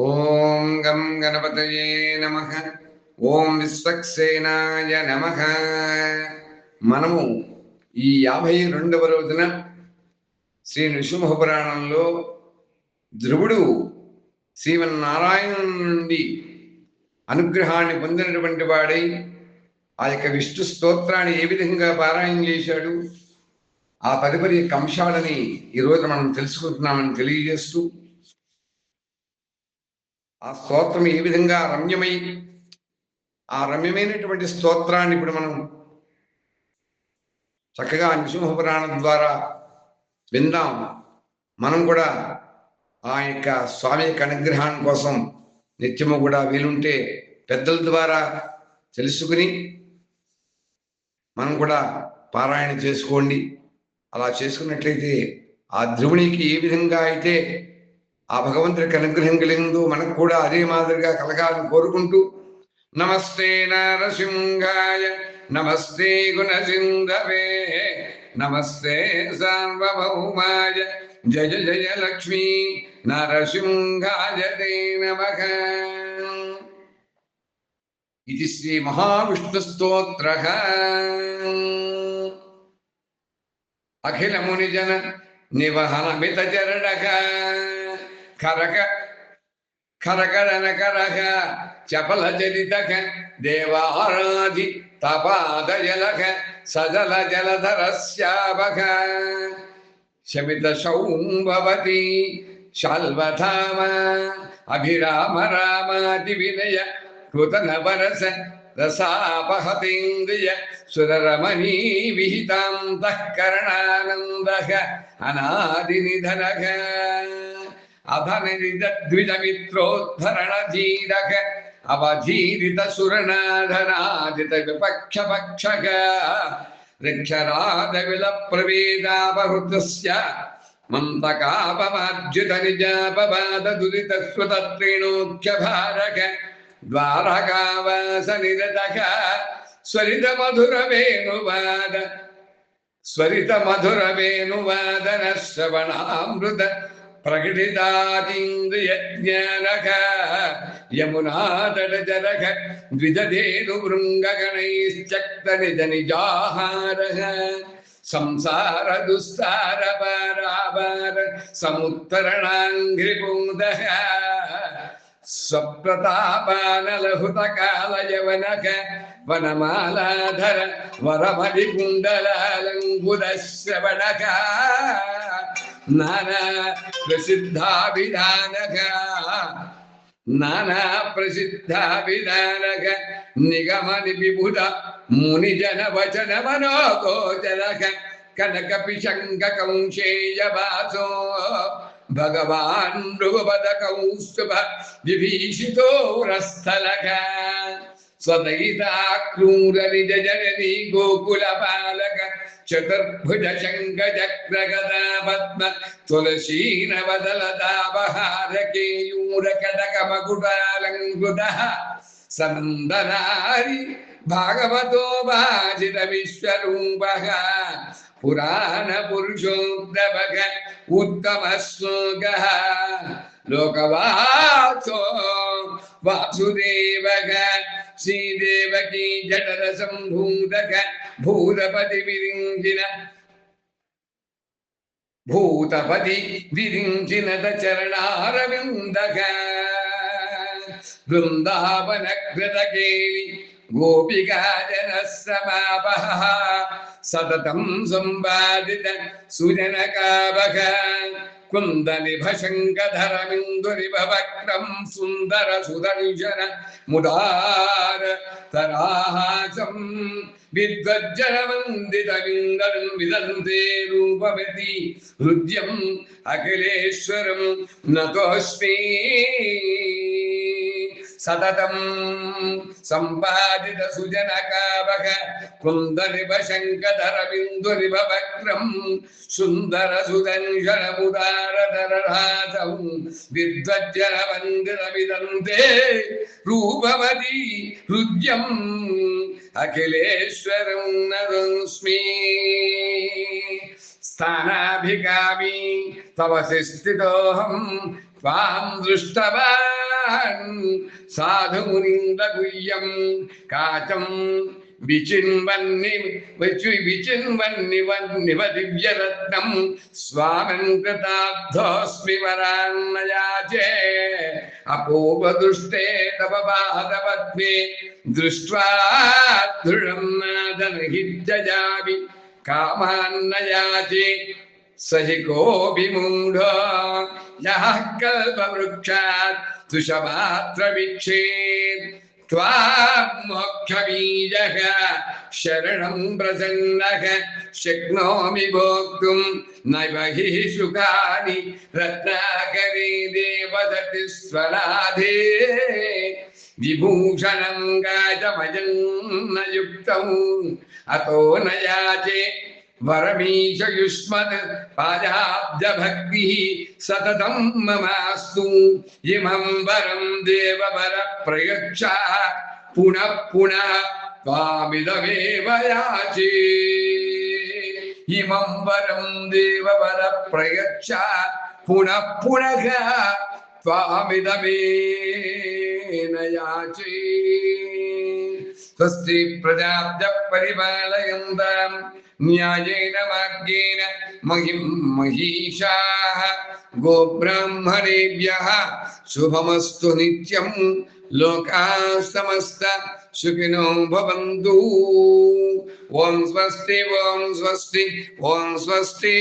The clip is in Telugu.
ఓం గం గణపతయే నమః. ఓం విశ్వక్సేనాయ నమః. మనము ఈ 52వ రోజున శ్రీ నృసింహపురాణంలో ధ్రువుడు శ్రీమన్నారాయణుని నుండి అనుగ్రహాన్ని పొందినటువంటి వాడై ఆ యొక్క విష్ణు స్తోత్రాన్ని ఏ విధంగా పారాయణ చేశాడు, ఆ తదుపరి అంశాలని ఈరోజు మనం తెలుసుకుంటున్నామని తెలియజేస్తూ, ఆ స్తోత్రం ఏ విధంగా ఆ రమ్యమైనటువంటి స్తోత్రాన్ని ఇప్పుడు మనం చక్కగా నృసింహపురాణం ద్వారా విందాం. మనం కూడా ఆ యొక్క స్వామి యొక్క అనుగ్రహం కోసం నిత్యము కూడా వీలుంటే పెద్దల ద్వారా తెలుసుకుని మనం కూడా పారాయణ చేసుకోండి. అలా చేసుకున్నట్లయితే ఆ ధ్రువునికి ఏ విధంగా అయితే ఆ భగవంతుడికి అనుగ్రహం కలిగిందో మనకు కూడా అదే మాదిరిగా కలగాలని కోరుకుంటూ, నమస్తే నరసింహాయ నమస్తే గుణసింధవే నమస్తే సార్వభౌమాయ జయ జయ లక్ష్మీ నరసింహాయ తే నమః. ఇది శ్రీ మహావిష్ణు స్తోత్రః. అఖిల మునిజన నివహన మిత చరణక ఖరకరనకరః చపల చరితక దేవారాధి తపాదయలక సజల జలధరస్యావక శమిత శౌంభవతి శాల్వధామ అభిరామ రామాది వినయ కృతనవరస రసాపహతేంద్రియ సురరమణీ విహితాంతః కరణానందః అనాది నిధనః అధనిరిద్విజమిత్రోద్ధరణధీరక అవధీరిత సురనాధనాదిత విపక్షపక్షక రిక్షరాద విల ప్రవేదాపహృతస్య మంతకాపమార్జిత నిజాపవాద దురిత స్వతత్రేణోఖ్య భారక ద్వారకావాస నిరతక స్వరిత మధుర వేణువాదన శ్రవణామృత ప్రకటితాతీంద్రియ జ్ఞానక యమునాతట జరక ద్విజధేను భృంగగణైశ్చక్త నిజ నిజాహారః సంసార దుస్తార పారాపార సముత్తరణాంఘ్రిపూదః స్వప్రతాపానలహుత కాల యవనక వనమాలాధర వరమలి కుండలాలంబుద శ్రవణక నానా ప్రసిద్ధాభిధానక నిగమని విబుధ మునిజన వచన మనోగోచరక కనక పిశంక కౌంశేయ వాసో భగవాన్ నృపద కౌస్తుభ విభీషితో రస్థలక స్వదయితాక్రూర నిజ జననీ గోకుల పాలక చతుర్భుజ శంఖ చక్ర గదా పద్మ తులసీనవదలదావహార కేయూర కటక మకుటాలంకృత సనందనారి భాగవతో భాజిత విశ్వరూపః పురాణ పురుషోత్తమః ఉత్తమ శ్లోకః లోకవాసో వాసుదేవః శ్రీదేవకీ జఠర సంభూతః భూతపతి విరించిన చరణారవిందః బృందావన కృతకేలి గోపికా జన సమాపః సతతం సంవాదిత సుజనకావః కుందనిభ శంఖధరమిందురిభ వక్రం సుందర సుదర్శన ముదార తరాహాసం విద్వజ్జన వందిత విందం విదంతే రూపవతి హృద్యం అఖిలేశ్వరం నతోస్మి సతతం సంపాదిత సుజనకావః కుందనిభ శంఖధరమిందురిభ వక్రం సుందర సుదర్శన ముదారధరహాసం విద్వజ్జన వందిత విదంతే రూపవతి హృద్యం అఖిలేశ్వరం నతోస్మి. స్థానాభిగామి తవ స్థితోహం త్వాం దృష్టవాన్ సాధుమునిందగుయ్యం కాచం విచిన్వన్నివ దివ్యరత్నం స్వామిన్ కృతార్థోస్మి వరాన్నయాచే అపూర్వదృష్టే తవ పాదపద్మే దృష్ట్వా దృఢం నాదనహిత్యజామి కామాన్నయాచే సహి కోపి మూఢో యః కల్పవృక్షాత్ తుషమాత్రవిక్షేత్ త్వాం మోక్షబీజః శరణం ప్రసన్నః శక్నోమి భోక్తుం నైవ హి సుఖాని రత్నాకరీ దేవదతి స్వరాధే విభూషణం గాజమయం నయుక్తం అతో నయాచే వరమీశయుష్మద్ పాదాబ్జ భక్తి సతతం మమాస్తు ఇమం వరం దేవవర ప్రయచ్చ పునః పునః త్వామిదమేవ యాచే ఇమం వరం దేవవర ప్రయచ్చ పునః పునః త్వామిదమేన యాచే స్వస్తి ప్రజాభ్య పరిపాలయంతాం న్యాయేన మార్గేణ మహిం మహీషాః గోబ్రాహ్మణేభ్యః శుభమస్తు నిత్యం లోకాః సమస్తా సుఖినో భవంతు. ఓం స్వస్తి ఓం స్వస్తి ఓం స్వస్తి.